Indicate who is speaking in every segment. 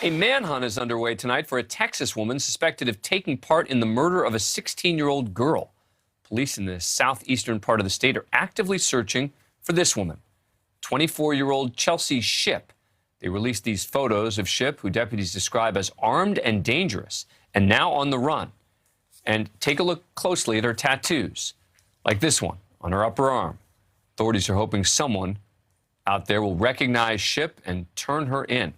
Speaker 1: A manhunt is underway tonight for a Texas woman suspected of taking part in the murder of a 16-year-old girl. Police in the southeastern part of the state are actively searching for this woman, 24-year-old Chelsea Shipp. They released these photos of Shipp, who deputies describe as armed and dangerous, and now on the run. And take a look closely at her tattoos, like this one on her upper arm. Authorities are hoping someone out there will recognize Shipp and turn her in.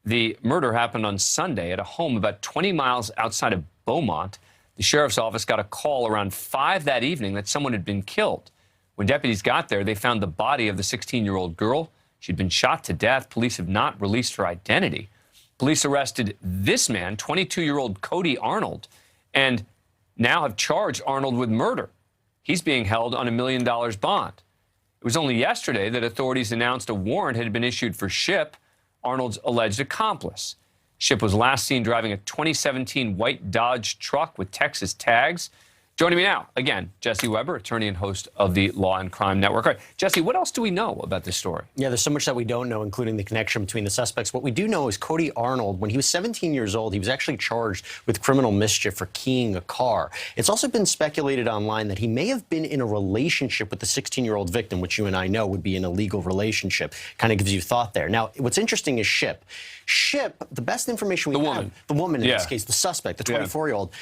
Speaker 1: The murder happened on Sunday at a home about 20 miles outside of Beaumont. The sheriff's office got a call around 5 that evening that someone had been killed. When deputies got there, they found the body of the 16-year-old girl. She'd been shot to death. Police have not released her identity. Police arrested this man, 22-year-old Cody Arnold, and now have charged Arnold with murder. He's being held on $1 million bond. It was only yesterday that authorities announced a warrant had been issued for Shipp, Arnold's alleged accomplice. Shipp was last seen driving a 2017 white Dodge truck with Texas tags. Joining me now, again, Jesse Weber, attorney and host of the Law and Crime Network. All right, Jesse, what else do we know about this story?
Speaker 2: Yeah, there's so much that we don't know, including the connection between the suspects. What we do know is Cody Arnold, when he was 17 years old, he was actually charged with criminal mischief for keying a car. It's also been speculated online that he may have been in a relationship with the 16-year-old victim, which you and I know would be an illegal relationship. Kind of gives you thought there. Now, what's interesting is Shipp. Shipp, the best information we have, the woman in this case, the suspect, the 24-year-old,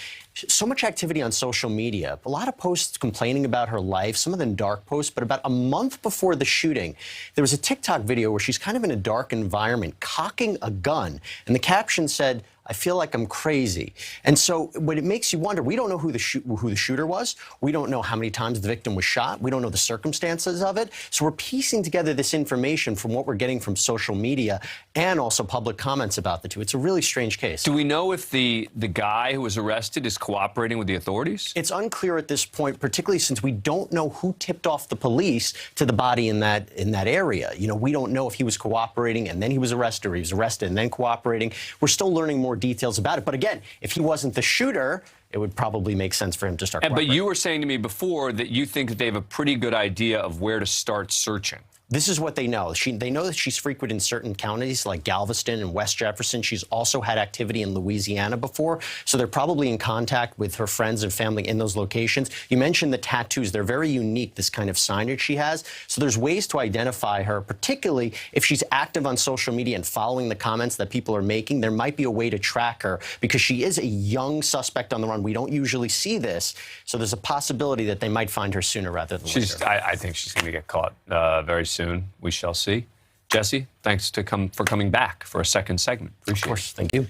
Speaker 2: so much activity on social media, a lot of posts complaining about her life, some of them dark posts, but about a month before the shooting, there was a TikTok video where she's kind of in a dark environment, cocking a gun, and the caption said, "I feel like I'm crazy." And so what it makes you wonder, we don't know who the shooter was. We don't know how many times the victim was shot. We don't know the circumstances of it. So we're piecing together this information from what we're getting from social media and also public comments about the two. It's a really strange case.
Speaker 1: Do we know if the guy who was arrested is cooperating with the authorities?
Speaker 2: It's unclear at this point, particularly since we don't know who tipped off the police to the body in that area. You know, we don't know if he was cooperating and then he was arrested, or he was arrested and then cooperating. We're still learning more details about it. But again, if he wasn't the shooter, it would probably make sense for him to start cooperating.
Speaker 1: But you were saying to me before that you think that they have a pretty good idea of where to start searching.
Speaker 2: This is what they know. They know that she's frequent in certain counties like Galveston and West Jefferson. She's also had activity in Louisiana before, so they're probably in contact with her friends and family in those locations. You mentioned the tattoos. They're very unique, this kind of signage she has. So there's ways to identify her, particularly if she's active on social media and following the comments that people are making. There might be a way to track her because she is a young suspect on the run. We don't usually see this, so there's a possibility that they might find her sooner rather than later.
Speaker 1: I think she's going to get caught very soon. We shall see. Jesse, thanks for coming back for a second segment. Appreciate it.
Speaker 2: Of course. Thank you.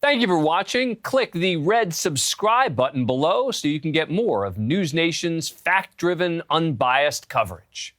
Speaker 1: Thank you for watching. Click the red subscribe button below so you can get more of NewsNation's fact-driven, unbiased coverage.